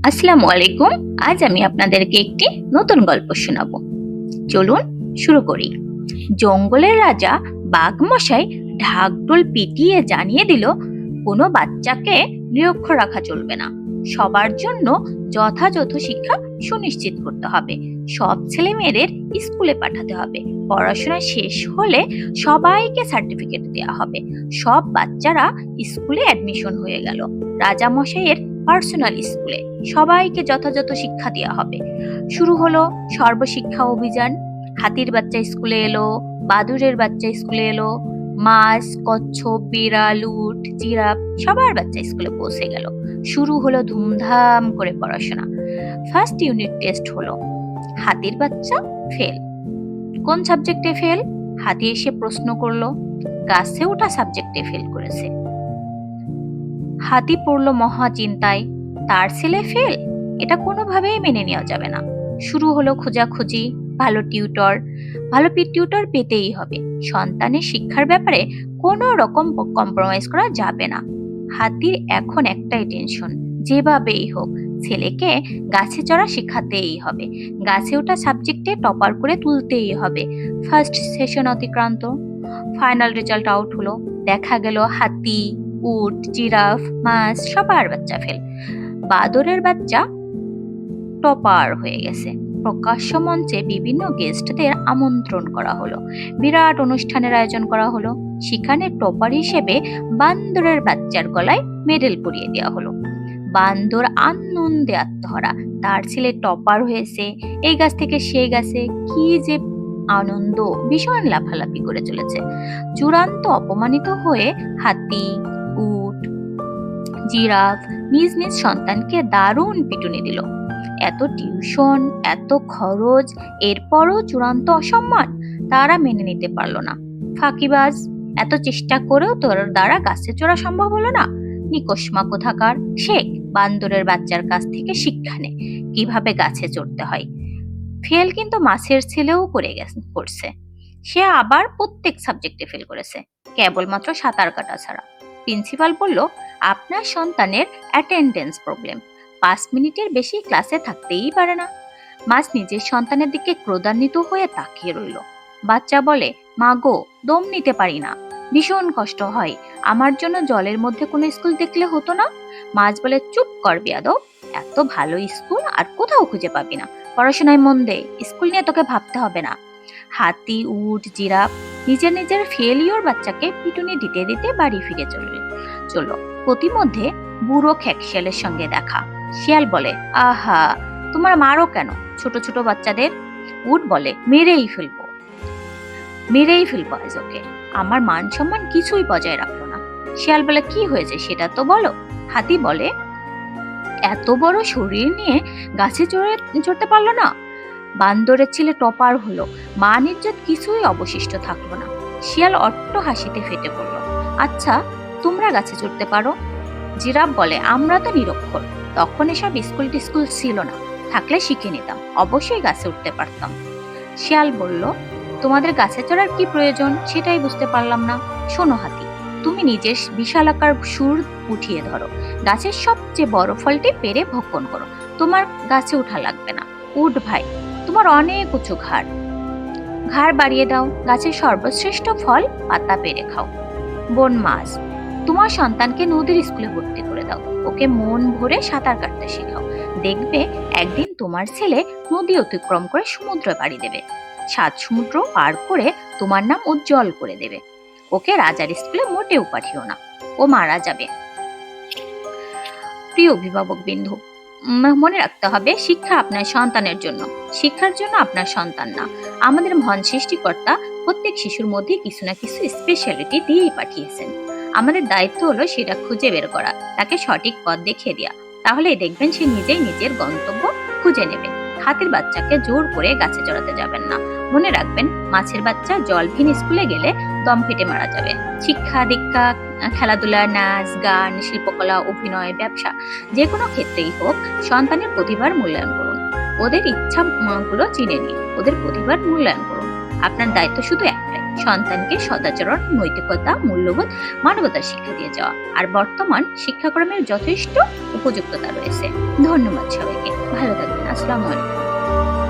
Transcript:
আসসালামু আলাইকুম। আজ আমি আপনাদেরকে একটি নতুন গল্প শোনাবো। চলুন শুরু করি। জঙ্গলের রাজা বাঘমশাই ঢাকঢোল পিটিয়ে জানিয়ে দিল, কোনো বাচ্চাকে নিরক্ষর রাখা চলবে না। সবার জন্য যথাযথ শিক্ষা সুনিশ্চিত করতে হবে। সব ছেলে মেয়েদের স্কুলে পাঠাতে হবে। পড়াশোনা শেষ হলে সবাইকে সার্টিফিকেট দেওয়া হবে। সব বাচ্চারা স্কুলে অ্যাডমিশন হয়ে গেল। রাজা মশাইয়ের পার্সোনাল স্কুলে সবাইকে যথাযথ শিক্ষা দেওয়া হবে। শুরু হলো সর্বশিক্ষা অভিযান। হাতির বাচ্চা স্কুলে এলো, বাদুড়ের বাচ্চা স্কুলে এলো, মাছ, কচ্ছপ, বিড়াল, উট, জিরাফ সবার বাচ্চা স্কুলে পৌঁছে গেল। শুরু হলো ধুমধাম করে পড়াশোনা। ফার্স্ট ইউনিট টেস্ট হলো। হাতির বাচ্চা ফেল। কোন সাবজেক্টে ফেল? হাতি এসে প্রশ্ন করলো। গাছে ওঠা সাবজেক্টে ফেল করেছে। হাতি পড়লো মহা চিন্তায়, তার ছেলে ফেল, এটা কোনোভাবেই মেনে নেওয়া যাবে না। শুরু হলো খোঁজাখুঁজি। ভালো টিউটর পেতেই হবে। সন্তানের শিক্ষার ব্যাপারে কোনো রকম কম্প্রোমাইজ করা যাবে না। হাতির এখন একটাই টেনশন, যেভাবেই হোক ছেলেকে গাছে চড়া শেখাতেই হবে। গাছে ওঠা সাবজেক্টে টপার করে তুলতেই হবে। ফার্স্ট সেশন অতিক্রান্ত। ফাইনাল রেজাল্ট আউট হলো। দেখা গেল হাতি, উট, জিরাফ, মাছ সবার বাচ্চা ফেল। বাদরের বাচ্চা টপার হয়ে গেছে। প্রকাশ্য মঞ্চে বিভিন্ন গেস্টদের আমন্ত্রণ করা হলো। বিরাট অনুষ্ঠানের আয়োজন করা হলো। সেখানে টপার হিসেবে বান্দরের বাচ্চার গলায় মেডেল পরিয়ে দেওয়া হলো। বান্দর আনন্দে আত্মহারা, তার ছেলে টপার হয়েছে। এই গাছ থেকে সেই গাছে কি যে আনন্দ, ভীষণ লাফালাফি করে চলেছে। চূড়ান্ত অপমানিত হয়ে হাতি, উট, জিরাফ নিজ নিজ সন্তানকে দারুণ পিটুনি দিল। এত টিউশন, এত খরচ, এরপরও চূড়ান্ত অসম্মান, তারা মেনে নিতে পারলো না। ফাঁকিবাজ, এত চেষ্টা করেও তোর দ্বারা গাছে চড়া সম্ভব হলো না। নিকসমা কোথাকার, শেখ বান্দরের বাচ্চার কাছ থেকে শিক্ষা নে কিভাবে গাছে চড়তে হয়। ফেল কিন্তু মাছের ছেলেও করছে। সে আবার প্রত্যেক সাবজেক্টে ফেল করেছে, কেবলমাত্র সাঁতার কাটা ছাড়া। প্রিন্সিপাল বলল, আপনার সন্তানের অ্যাটেন্ডেন্স প্রবলেম, 5 মিনিটের বেশি ক্লাসে থাকতেই পারে না। মাছ নিজের সন্তানের দিকে ক্রোধান্বিত হয়ে তাকিয়ে রইল। বাচ্চা বলে, মা গো, দম নিতে পারি না, ভীষণ কষ্ট হয়। আমার জন্য জলের মধ্যে কোনো স্কুল দেখলে হতো না? মাছ বলে, চুপ কর বেয়াদব, এত ভালো স্কুল আর কোথাও খুঁজে পাবি না। পড়াশোনায় মন দে, স্কুল নিয়ে তোকে ভাবতে হবে না। হাতি, উট, জিরাফ নিজের নিজের ফেলিওর বাচ্চাকে পিটুনি দিতে দিতে বাড়ি ফিরে চলল। প্রতিমধ্যে বুড়ো খেকশিয়ালের সঙ্গে দেখা। শিয়াল বলে, আহা, তোমার মারো কেন ছোট ছোট বাচ্চাদের? উট বলে, মেরেই ফেলবো আজ ওকে। আমার মান সম্মান কিছুই বজায় রাখলো না। শিয়াল বলে, কি হয়েছে সেটা তো বলো। হাতি বলে, এত বড় শরীর নিয়ে গাছে চড়তে পারলো না। বান্দরের ছেলে টপার হলো, মান ইজ্জত কিছুই অবশিষ্ট থাকলো না। শিয়াল অট্ট হাসিতে ফেটে পড়ল। আচ্ছা, তোমরা গাছে চড়তে পারো? জিরাফ বলে, আমরা তো নিরক্ষর, তখন এসব স্কুল টিস্কুল ছিল না, থাকলে শিখে নিতাম, অবশ্যই গাছে উঠতে পারতাম। শিয়াল বলল, তোমাদের গাছে চড়ার কি প্রয়োজন সেটাই বুঝতে পারলাম না। শোনো হাতি, তুমি নিজের বিশালাকার সুর উঠিয়ে ধরো, গাছের সবচেয়ে বড় ফলটি পেরে ভক্ষণ করো, তোমার গাছে উঠা লাগবে না। উঠ ভাই, তোমার অনেক উঁচু ঘাড় বাড়িয়ে দাও, গাছের সর্বশ্রেষ্ঠ ফল পাতা পেরে খাও। বন মাছ, তোমার সন্তানকে নদীর স্কুলে ভর্তি করে দাও, ওকে মন ভরে সাঁতার কাটতে শেখাও, দেখবে একদিন তোমার ছেলে নদী অতিক্রম করে সমুদ্র পাড়ি দেবে, 7 সমুদ্র পার করে তোমার নাম উজ্জ্বল করে দেবে। ওকে রাজার স্কুলে মোটেও পাঠিও না, ও মারা যাবে। প্রিয় অভিভাবক বিন্দু, মনে রাখতে হবে, শিক্ষা আপনার সন্তানের জন্য, শিক্ষার জন্য আপনার সন্তান না। আমাদের মহান সৃষ্টিকর্তা প্রত্যেক শিশুর মধ্যে কিছু না কিছু স্পেশালিটি দিয়েই পাঠিয়েছেন। আমাদের দায়িত্ব হলো সেটা খুঁজে বের করা, তাকে সঠিক পথ দেখিয়ে দেওয়া। তাহলেই দেখবেন সে নিজেই নিজের গন্তব্য খুঁজে নেবে। হাতির বাচ্চাকে জোর করে গাছে চড়াতে যাবেন না। মনে রাখবেন, মাছের বাচ্চা জলহীন স্কুলে গেলে দম ফেটে মারা যাবে। শিক্ষা দীক্ষা, খেলাধুলা, নাচ গান, শিল্পকলা, অভিনয়, ব্যবসা, যে কোনো ক্ষেত্রেই হোক, সন্তানের প্রতিভার মূল্যায়ন করুন। ওদের ইচ্ছা গুলো চিনে নিন, ওদের প্রতিভার মূল্যায়ন করুন। আপনার দায়িত্ব শুধু একটাই, সন্তানকে সদাচরণ, নৈতিকতা, মূল্যবোধ, মানবতার শিক্ষা দিয়ে যাওয়া। আর বর্তমান শিক্ষাক্রমের যথেষ্ট উপযুক্ততা রয়েছে। ধন্যবাদ সবাইকে। ভালো থাকবেন। আসসালামু আলাইকুম।